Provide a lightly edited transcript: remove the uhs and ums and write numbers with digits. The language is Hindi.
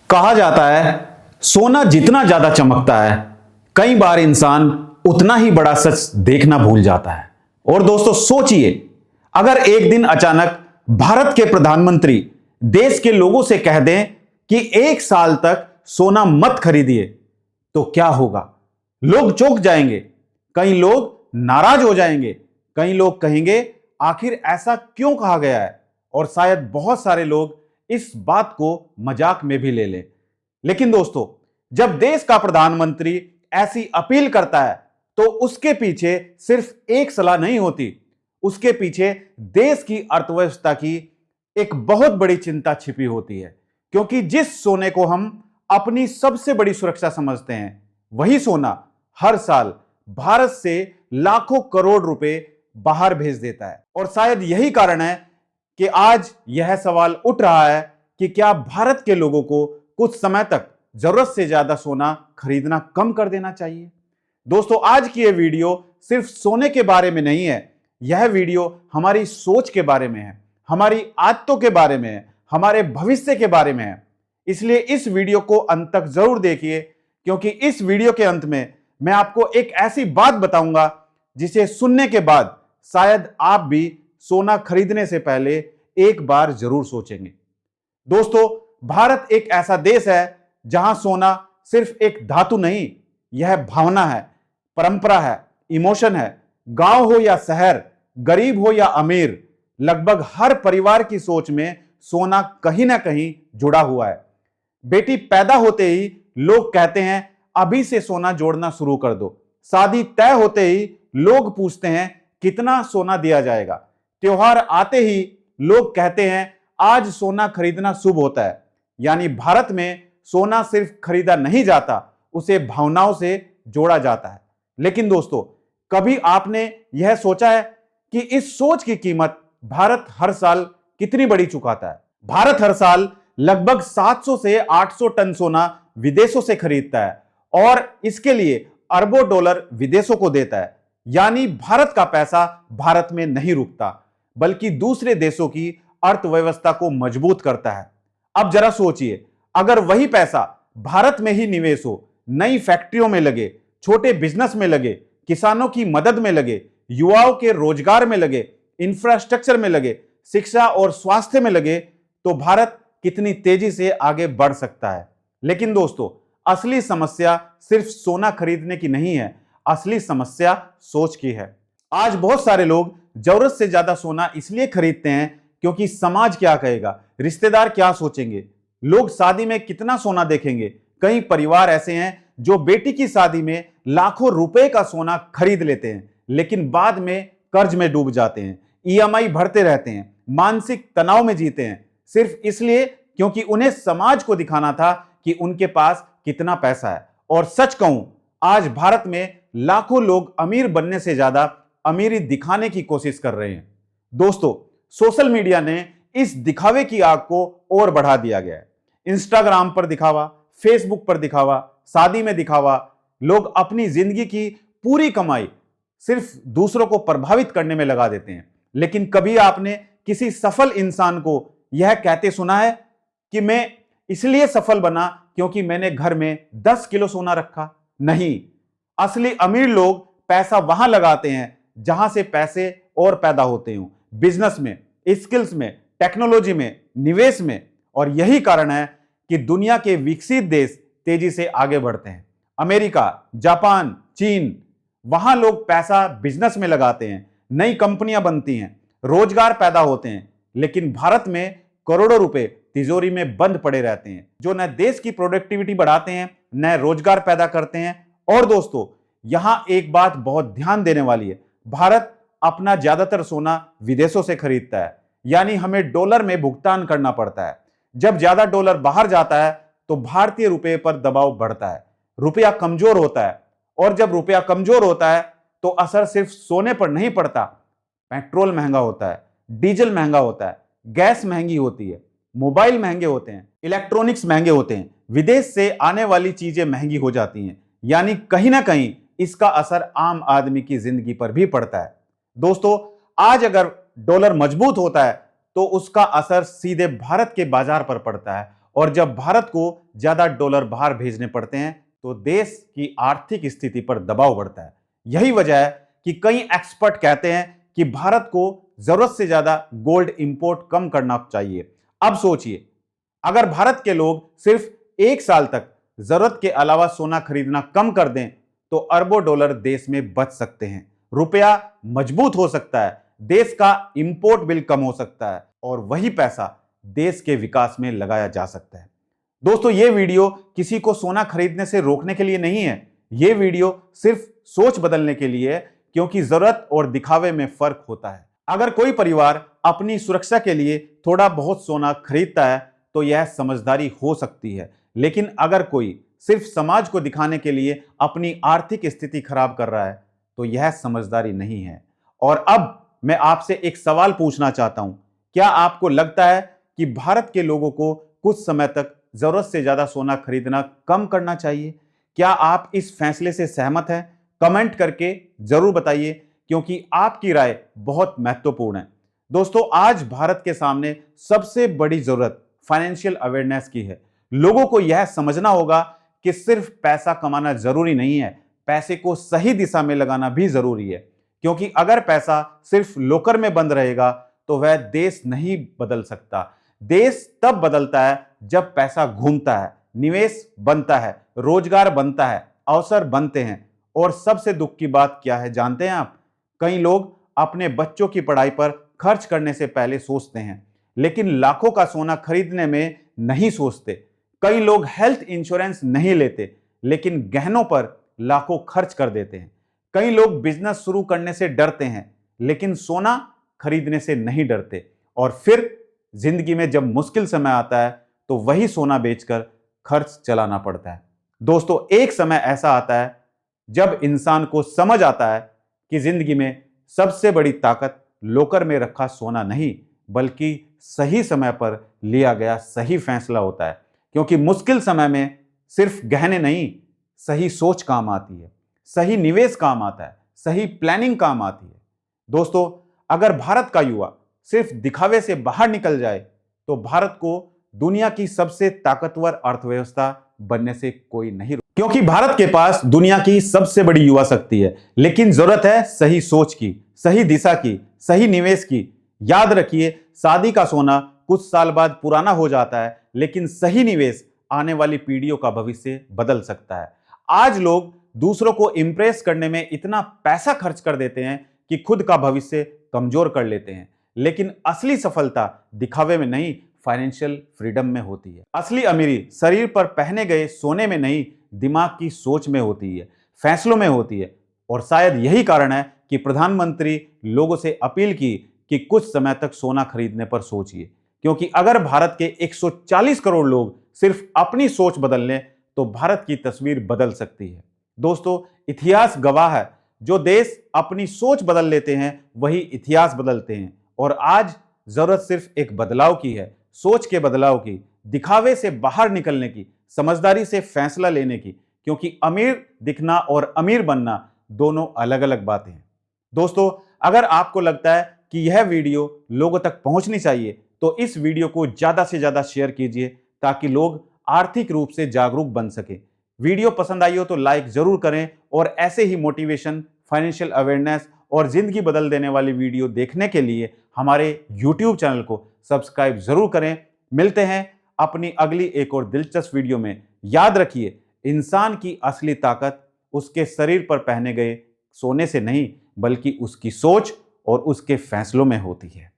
कहा जाता है सोना जितना ज्यादा चमकता है, कई बार इंसान उतना ही बड़ा सच देखना भूल जाता है। और दोस्तों सोचिए, अगर एक दिन अचानक भारत के प्रधानमंत्री देश के लोगों से कह दें कि 1 साल तक सोना मत खरीदिए, तो क्या होगा? लोग चौंक जाएंगे, कई लोग नाराज हो जाएंगे, कई लोग कहेंगे आखिर ऐसा क्यों कहा गया है, और शायद बहुत सारे लोग इस बात को मजाक में भी ले लें। लेकिन दोस्तों, जब देश का प्रधानमंत्री ऐसी अपील करता है तो उसके पीछे सिर्फ एक सलाह नहीं होती, उसके पीछे देश की अर्थव्यवस्था की एक बहुत बड़ी चिंता छिपी होती है। क्योंकि जिस सोने को हम अपनी सबसे बड़ी सुरक्षा समझते हैं, वही सोना हर साल भारत से लाखों करोड़ रुपए बाहर भेज देता है। और शायद यही कारण है कि आज यह सवाल उठ रहा है कि क्या भारत के लोगों को कुछ समय तक जरूरत से ज्यादा सोना खरीदना कम कर देना चाहिए। दोस्तों, आज की यह वीडियो सिर्फ सोने के बारे में नहीं है, यह वीडियो हमारी सोच के बारे में है, हमारी आदतों के बारे में है, हमारे भविष्य के बारे में है। इसलिए इस वीडियो को अंत तक जरूर देखिए, क्योंकि इस वीडियो के अंत में मैं आपको एक ऐसी बात बताऊंगा जिसे सुनने के बाद शायद आप भी सोना खरीदने से पहले एक बार जरूर सोचेंगे। दोस्तों, भारत एक ऐसा देश है जहां सोना सिर्फ एक धातु नहीं, यह भावना है, परंपरा है, इमोशन है। गांव हो या शहर, गरीब हो या अमीर, लगभग हर परिवार की सोच में सोना कहीं ना कहीं जुड़ा हुआ है। बेटी पैदा होते ही लोग कहते हैं अभी से सोना जोड़ना शुरू कर दो। शादी तय होते ही लोग पूछते हैं कितना सोना दिया जाएगा। त्योहार आते ही लोग कहते हैं आज सोना खरीदना शुभ होता है। यानी भारत में सोना सिर्फ खरीदा नहीं जाता, उसे भावनाओं से जोड़ा जाता है। लेकिन दोस्तों, कभी आपने यह सोचा है कि इस सोच की कीमत भारत हर साल कितनी बड़ी चुकाता है? भारत हर साल लगभग 700 से 800 टन सोना विदेशों से खरीदता है और इसके लिए अरबों डॉलर विदेशों को देता है। यानी भारत का पैसा भारत में नहीं रुकता, बल्कि दूसरे देशों की अर्थव्यवस्था को मजबूत करता है। अब जरा सोचिए, अगर वही पैसा भारत में ही निवेश हो, नई फैक्ट्रियों में लगे, छोटे बिजनेस में लगे, किसानों की मदद में लगे, युवाओं के रोजगार में लगे, इंफ्रास्ट्रक्चर में लगे, शिक्षा और स्वास्थ्य में लगे, तो भारत कितनी तेजी से आगे बढ़ सकता है। लेकिन दोस्तों, असली समस्या सिर्फ सोना खरीदने की नहीं है, असली समस्या सोच की है। आज बहुत सारे लोग जरूरत से ज्यादा सोना इसलिए खरीदते हैं क्योंकि समाज क्या कहेगा, रिश्तेदार क्या सोचेंगे, लोग शादी में कितना सोना देखेंगे। कई परिवार ऐसे हैं जो बेटी की शादी में लाखों रुपए का सोना खरीद लेते हैं, लेकिन बाद में कर्ज में डूब जाते हैं, ईएमआई भरते रहते हैं, मानसिक तनाव में जीते हैं, सिर्फ इसलिए क्योंकि उन्हें समाज को दिखाना था कि उनके पास कितना पैसा है। और सच कहूं, आज भारत में लाखों लोग अमीर बनने से ज्यादा अमीरी दिखाने की कोशिश कर रहे हैं। दोस्तों, सोशल मीडिया ने इस दिखावे की आग को और बढ़ा दिया गया है। इंस्टाग्राम पर दिखावा, फेसबुक पर दिखावा, शादी में दिखावा। लोग अपनी जिंदगी की पूरी कमाई सिर्फ दूसरों को प्रभावित करने में लगा देते हैं। लेकिन कभी आपने किसी सफल इंसान को यह कहते सुना है कि मैं इसलिए सफल बना क्योंकि मैंने घर में 10 किलो सोना रखा? नहीं, असली अमीर लोग पैसा वहां लगाते हैं जहां से पैसे और पैदा होते हो, बिजनेस में, स्किल्स में, टेक्नोलॉजी में, निवेश में। और यही कारण है कि दुनिया के विकसित देश तेजी से आगे बढ़ते हैं। अमेरिका, जापान, चीन, वहां लोग पैसा बिजनेस में लगाते हैं, नई कंपनियां बनती हैं, रोजगार पैदा होते हैं। लेकिन भारत में करोड़ों रुपए तिजोरी में बंद पड़े रहते हैं, जो न देश की प्रोडक्टिविटी बढ़ाते हैं, न रोजगार पैदा करते हैं। और दोस्तों, यहां एक बात बहुत ध्यान देने वाली है, भारत अपना ज्यादातर सोना विदेशों से खरीदता है, यानी हमें डॉलर में भुगतान करना पड़ता है। जब ज्यादा डॉलर बाहर जाता है तो भारतीय रुपये पर दबाव बढ़ता है, रुपया कमजोर होता है। और जब रुपया कमजोर होता है तो असर सिर्फ सोने पर नहीं पड़ता, पेट्रोल महंगा होता है, डीजल महंगा होता है, गैस महंगी होती है, मोबाइल महंगे होते हैं, इलेक्ट्रॉनिक्स महंगे होते हैं, विदेश से आने वाली चीजें महंगी हो जाती हैं। यानी कहीं ना कहीं इसका असर आम आदमी की जिंदगी पर भी पड़ता है। दोस्तों, आज अगर डॉलर मजबूत होता है तो उसका असर सीधे भारत के बाजार पर पड़ता है और जब भारत को ज्यादा डॉलर बाहर भेजने पड़ते हैं तो देश की आर्थिक स्थिति पर दबाव बढ़ता है। यही वजह है कि कई एक्सपर्ट कहते हैं कि भारत को जरूरत से ज्यादा गोल्ड इंपोर्ट कम करना चाहिए। अब सोचिए, अगर भारत के लोग सिर्फ 1 साल तक जरूरत के अलावा सोना खरीदना कम कर दें तो अरबों डॉलर देश में बच सकते हैं, रुपया मजबूत हो सकता है, देश का इंपोर्ट बिल कम हो सकता है और वही पैसा देश के विकास में लगाया जा सकता है। दोस्तों, यह वीडियो किसी को सोना खरीदने से रोकने के लिए नहीं है, यह वीडियो सिर्फ सोच बदलने के लिए है, क्योंकि जरूरत और दिखावे में फर्क होता है। अगर कोई परिवार अपनी सुरक्षा के लिए थोड़ा बहुत सोना खरीदता है तो यह समझदारी हो सकती है, लेकिन अगर कोई सिर्फ समाज को दिखाने के लिए अपनी आर्थिक स्थिति खराब कर रहा है तो यह समझदारी नहीं है। और अब मैं आपसे एक सवाल पूछना चाहता हूं, क्या आपको लगता है कि भारत के लोगों को कुछ समय तक जरूरत से ज्यादा सोना खरीदना कम करना चाहिए? क्या आप इस फैसले से सहमत हैं? कमेंट करके जरूर बताइए, क्योंकि आपकी राय बहुत महत्वपूर्ण है। दोस्तों, आज भारत के सामने सबसे बड़ी जरूरत फाइनेंशियल अवेयरनेस की है। लोगों को यह समझना होगा कि सिर्फ पैसा कमाना जरूरी नहीं है, पैसे को सही दिशा में लगाना भी जरूरी है। क्योंकि अगर पैसा सिर्फ लॉकर में बंद रहेगा तो वह देश नहीं बदल सकता। देश तब बदलता है जब पैसा घूमता है, निवेश बनता है, रोजगार बनता है, अवसर बनते हैं। और सबसे दुख की बात क्या है जानते हैं आप? कई लोग अपने बच्चों की पढ़ाई पर खर्च करने से पहले सोचते हैं, लेकिन लाखों का सोना खरीदने में नहीं सोचते। कई लोग हेल्थ इंश्योरेंस नहीं लेते, लेकिन गहनों पर लाखों खर्च कर देते हैं। कई लोग बिजनेस शुरू करने से डरते हैं, लेकिन सोना खरीदने से नहीं डरते। और फिर जिंदगी में जब मुश्किल समय आता है तो वही सोना बेचकर खर्च चलाना पड़ता है। दोस्तों, एक समय ऐसा आता है जब इंसान को समझ आता है कि जिंदगी में सबसे बड़ी ताकत लॉकर में रखा सोना नहीं, बल्कि सही समय पर लिया गया सही फैसला होता है। क्योंकि मुश्किल समय में सिर्फ गहने नहीं, सही सोच काम आती है, सही निवेश काम आता है, सही प्लानिंग काम आती है। दोस्तों, अगर भारत का युवा सिर्फ दिखावे से बाहर निकल जाए तो भारत को दुनिया की सबसे ताकतवर अर्थव्यवस्था बनने से कोई नहीं रोक, क्योंकि भारत के पास दुनिया की सबसे बड़ी युवा शक्ति है। लेकिन जरूरत है सही सोच की, सही दिशा की, सही निवेश की। याद रखिए, शादी का सोना कुछ साल बाद पुराना हो जाता है, लेकिन सही निवेश आने वाली पीढ़ियों का भविष्य बदल सकता है। आज लोग दूसरों को इंप्रेस करने में इतना पैसा खर्च कर देते हैं कि खुद का भविष्य कमजोर कर लेते हैं। लेकिन असली सफलता दिखावे में नहीं, फाइनेंशियल फ्रीडम में होती है। असली अमीरी शरीर पर पहने गए सोने में नहीं, दिमाग की सोच में होती है, फैसलों में होती है। और शायद यही कारण है कि प्रधानमंत्री लोगों से अपील की कि कुछ समय तक सोना खरीदने पर सोचिए। क्योंकि अगर भारत के 140 करोड़ लोग सिर्फ अपनी सोच बदल लें तो भारत की तस्वीर बदल सकती है। दोस्तों, इतिहास गवाह है, जो देश अपनी सोच बदल लेते हैं वही इतिहास बदलते हैं। और आज जरूरत सिर्फ एक बदलाव की है, सोच के बदलाव की, दिखावे से बाहर निकलने की, समझदारी से फैसला लेने की। क्योंकि अमीर दिखना और अमीर बनना दोनों अलग अलग बातें हैं। दोस्तों, अगर आपको लगता है कि यह वीडियो लोगों तक पहुंचनी चाहिए तो इस वीडियो को ज्यादा से ज्यादा शेयर कीजिए, ताकि लोग आर्थिक रूप से जागरूक बन सके। वीडियो पसंद आई हो तो लाइक जरूर करें, और ऐसे ही मोटिवेशन, फाइनेंशियल अवेयरनेस और जिंदगी बदल देने वाली वीडियो देखने के लिए हमारे YouTube चैनल को सब्सक्राइब जरूर करें। मिलते हैं अपनी अगली एक और दिलचस्प वीडियो में। याद रखिए, इंसान की असली ताकत उसके शरीर पर पहने गए सोने से नहीं, बल्कि उसकी सोच और उसके फैसलों में होती है।